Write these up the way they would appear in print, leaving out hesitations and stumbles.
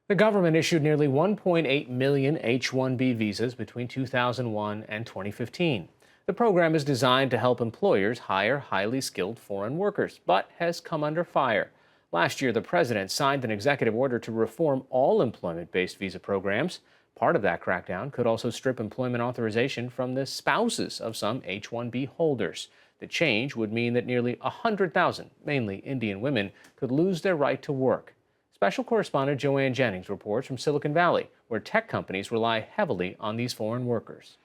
The government issued nearly 1.8 million H-1B visas between 2001 and 2015. The program is designed to help employers hire highly skilled foreign workers, but has come under fire. Last year, the president signed an executive order to reform all employment-based visa programs. Part of that crackdown could also strip employment authorization from the spouses of some H-1B holders. The change would mean that nearly 100,000, mainly Indian women, could lose their right to work. Special correspondent Joanne Jennings reports from Silicon Valley, where tech companies rely heavily on these foreign workers.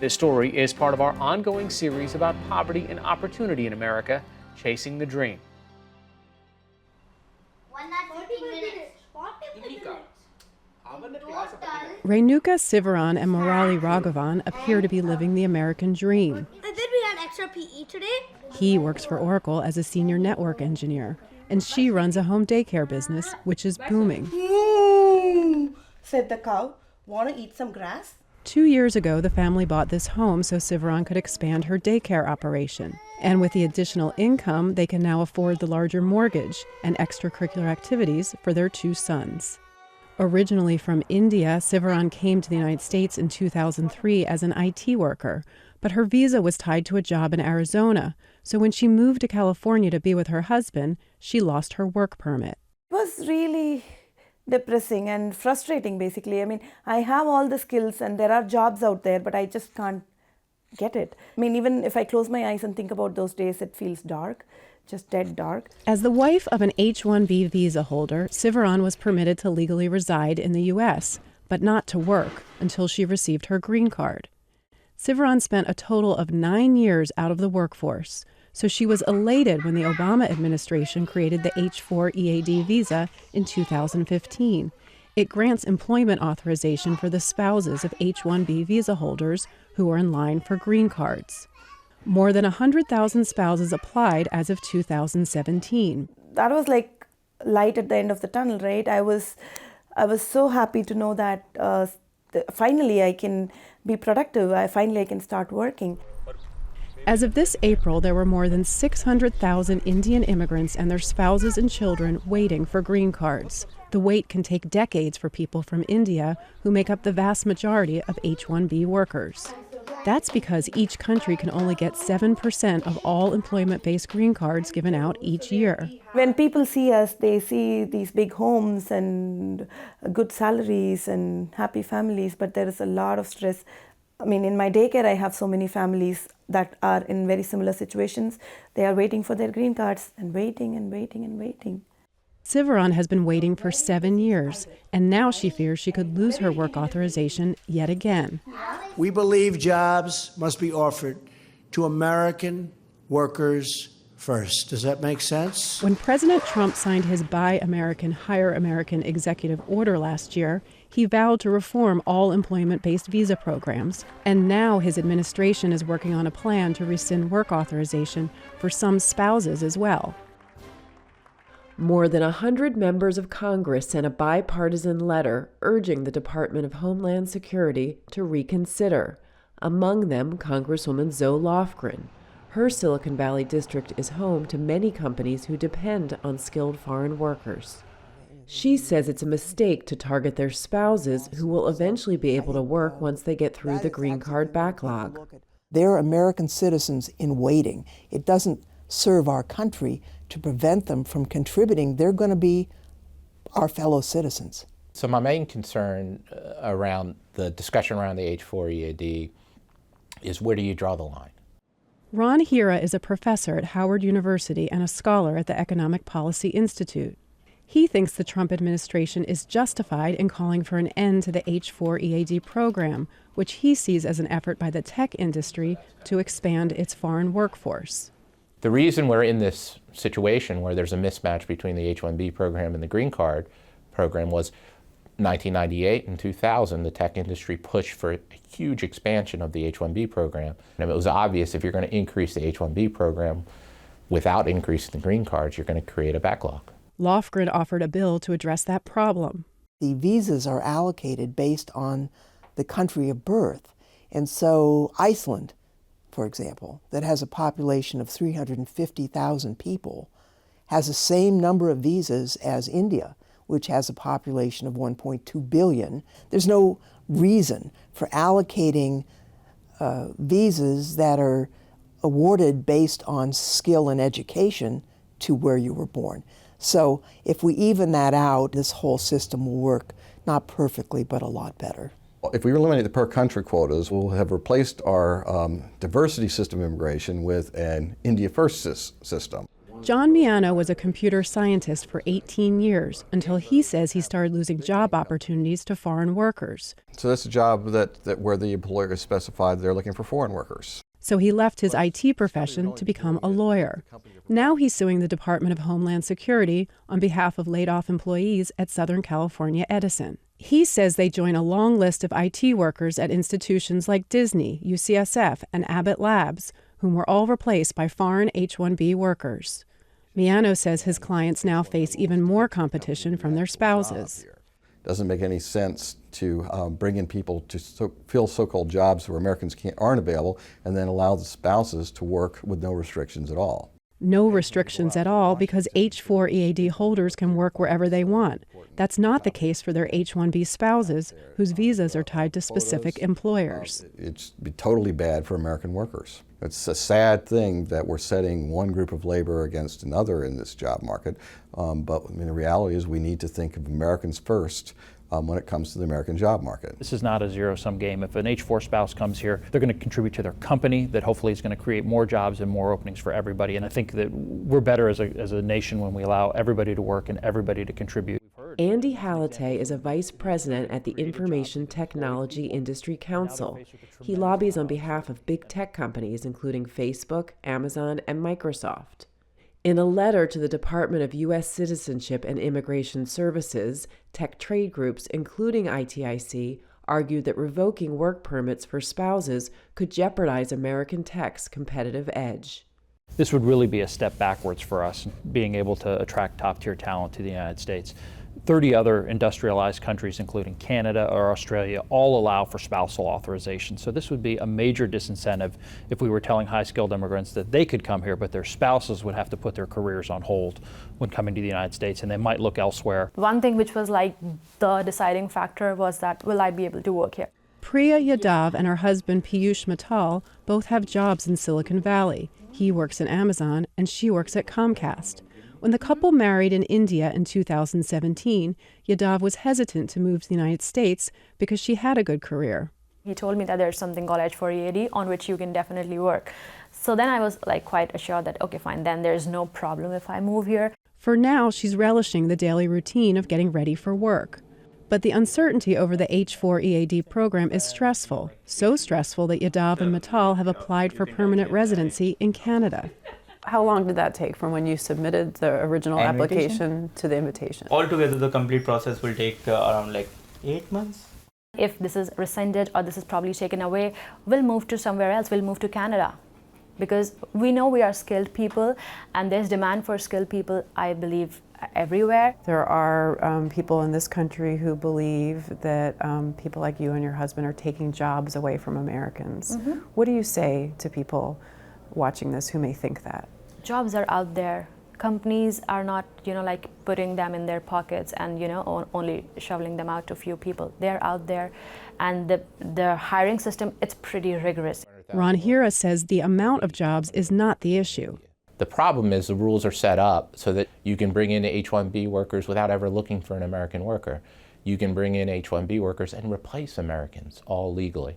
This story is part of our ongoing series about poverty and opportunity in America, Chasing the Dream. Renuka Sivaran and Murali Raghavan appear to be living the American dream. And then we had extra PE today. He works for Oracle as a senior network engineer, and she runs a home daycare business, which is booming. Said the cow. Want to eat some grass? 2 years ago, the family bought this home so Sivaran could expand her daycare operation. And with the additional income, they can now afford the larger mortgage and extracurricular activities for their 2 sons. Originally from India, Sivaran came to the United States in 2003 as an IT worker, but her visa was tied to a job in Arizona. So when she moved to California to be with her husband, she lost her work permit. It was really depressing and frustrating, basically. I mean, I have all the skills and there are jobs out there, but I just can't get it. I mean, even if I close my eyes and think about those days, it feels dark, just dead dark. As the wife of an H-1B visa holder, Sivaran was permitted to legally reside in the U.S., but not to work until she received her green card. Sivaran spent a total of 9 years out of the workforce, so she was elated when the Obama administration created the H-4 EAD visa in 2015. It grants employment authorization for the spouses of H-1B visa holders who are in line for green cards. More than 100,000 spouses applied as of 2017. That was like light at the end of the tunnel, right? I was so happy to know that finally I can be productive. Finally I can start working. As of this April, there were more than 600,000 Indian immigrants and their spouses and children waiting for green cards. The wait can take decades for people from India, who make up the vast majority of H-1B workers. That's because each country can only get 7% of all employment-based green cards given out each year. When people see us, they see these big homes and good salaries and happy families, but there is a lot of stress. I mean, in my daycare, I have so many families that are in very similar situations. They are waiting for their green cards and waiting and waiting and waiting. Sivaran has been waiting for 7 years, and now she fears she could lose her work authorization yet again. We believe jobs must be offered to American workers first. Does that make sense? When President Trump signed his Buy American, Hire American executive order last year, he vowed to reform all employment-based visa programs, and now his administration is working on a plan to rescind work authorization for some spouses as well. More than 100 members of Congress sent a bipartisan letter urging the Department of Homeland Security to reconsider. Among them, Congresswoman Zoe Lofgren. Her Silicon Valley district is home to many companies who depend on skilled foreign workers. She says it's a mistake to target their spouses, who will eventually be able to work once they get through the green card backlog. They're American citizens in waiting. It doesn't serve our country to prevent them from contributing. They're going to be our fellow citizens. So my main concern around the discussion around the H-4 EAD is, where do you draw the line? Ron Hira is a professor at Howard University and a scholar at the Economic Policy Institute. He thinks the Trump administration is justified in calling for an end to the H-4 EAD program, which he sees as an effort by the tech industry to expand its foreign workforce. The reason we're in this situation where there's a mismatch between the H-1B program and the green card program was 1998 and 2000, the tech industry pushed for a huge expansion of the H-1B program. And it was obvious if you're going to increase the H-1B program without increasing the green cards, you're going to create a backlog. Lofgren offered a bill to address that problem. The visas are allocated based on the country of birth. And so Iceland, for example, that has a population of 350,000 people, has the same number of visas as India, which has a population of 1.2 billion. There's no reason for allocating visas that are awarded based on skill and education to where you were born. So if we even that out, this whole system will work not perfectly, but a lot better. If we eliminate the per country quotas, we'll have replaced our diversity system of immigration with an India First system. John Miano was a computer scientist for 18 years until he says he started losing job opportunities to foreign workers. So that's a job that where the employer has specified they're looking for foreign workers. So he left his IT profession to become a lawyer. Now he's suing the Department of Homeland Security on behalf of laid-off employees at Southern California Edison. He says they join a long list of IT workers at institutions like Disney, UCSF, and Abbott Labs, whom were all replaced by foreign H-1B workers. Miano says his clients now face even more competition from their spouses. Doesn't make any sense to bring in people to fill so-called jobs where Americans aren't available and then allow the spouses to work with no restrictions at all. No restrictions at all because H-4 EAD holders can work wherever they want. That's not the case for their H-1B spouses, whose visas are tied to specific employers. It's be totally bad for American workers. It's a sad thing that we're setting one group of labor against another in this job market, but I mean, the reality is we need to think of Americans first when it comes to the American job market. This is not a zero-sum game. If an H-4 spouse comes here, they're going to contribute to their company that hopefully is going to create more jobs and more openings for everybody. And I think that we're better as a nation when we allow everybody to work and everybody to contribute. Andy Halatay is a vice president at the Information Technology Industry Council. He lobbies on behalf of big tech companies including Facebook, Amazon, and Microsoft. In a letter to the Department of U.S. Citizenship and Immigration Services, tech trade groups, including ITIC, argued that revoking work permits for spouses could jeopardize American tech's competitive edge. This would really be a step backwards for us, being able to attract top-tier talent to the United States. 30 other industrialized countries, including Canada or Australia, all allow for spousal authorization. So this would be a major disincentive if we were telling high-skilled immigrants that they could come here, but their spouses would have to put their careers on hold when coming to the United States, and they might look elsewhere. One thing which was like the deciding factor was that, will I be able to work here? Priya Yadav and her husband Piyush Mittal both have jobs in Silicon Valley. He works at Amazon and she works at Comcast. When the couple married in India in 2017, Yadav was hesitant to move to the United States because she had a good career. He told me that there's something called H-4 EAD on which you can definitely work. So then I was like quite assured that, okay, fine, then there's no problem if I move here. For now, she's relishing the daily routine of getting ready for work. But the uncertainty over the H-4 EAD program is stressful, so stressful that Yadav and Mittal have applied for permanent residency in Canada. How long did that take from when you submitted the original application to the invitation? Altogether, the complete process will take around like 8 months. If this is rescinded or this is probably taken away, we'll move to somewhere else. We'll move to Canada. Because we know we are skilled people and there's demand for skilled people, I believe, everywhere. There are people in this country who believe that people like you and your husband are taking jobs away from Americans. Mm-hmm. What do you say to people watching this who may think that? Jobs are out there. Companies are not, like putting them in their pockets and, only shoveling them out to a few people. They're out there, and the hiring system, it's pretty rigorous. Ron Hira says the amount of jobs is not the issue. The problem is the rules are set up so that you can bring in H-1B workers without ever looking for an American worker. You can bring in H-1B workers and replace Americans, all legally.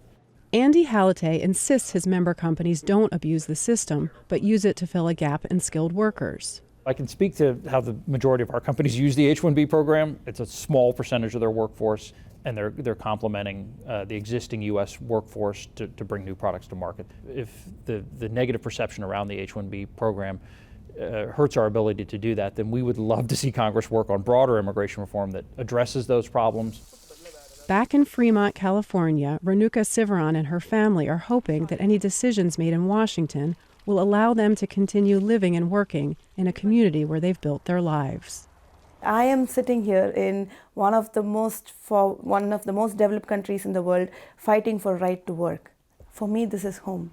Andy Halatay insists his member companies don't abuse the system, but use it to fill a gap in skilled workers. I can speak to how the majority of our companies use the H-1B program. It's a small percentage of their workforce, and they're complementing the existing U.S. workforce to bring new products to market. If the negative perception around the H-1B program hurts our ability to do that, then we would love to see Congress work on broader immigration reform that addresses those problems. Back in Fremont, California, Renuka Sivaran and her family are hoping that any decisions made in Washington will allow them to continue living and working in a community where they've built their lives. I am sitting here in one of the most developed countries in the world, fighting for right to work. For me, this is home.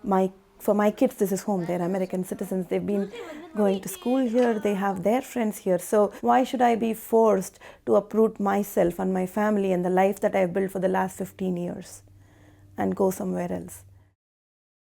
My for my kids, this is home. They're American citizens. They've been going to school here. They have their friends here. So why should I be forced to uproot myself and my family and the life that I've built for the last 15 years and go somewhere else?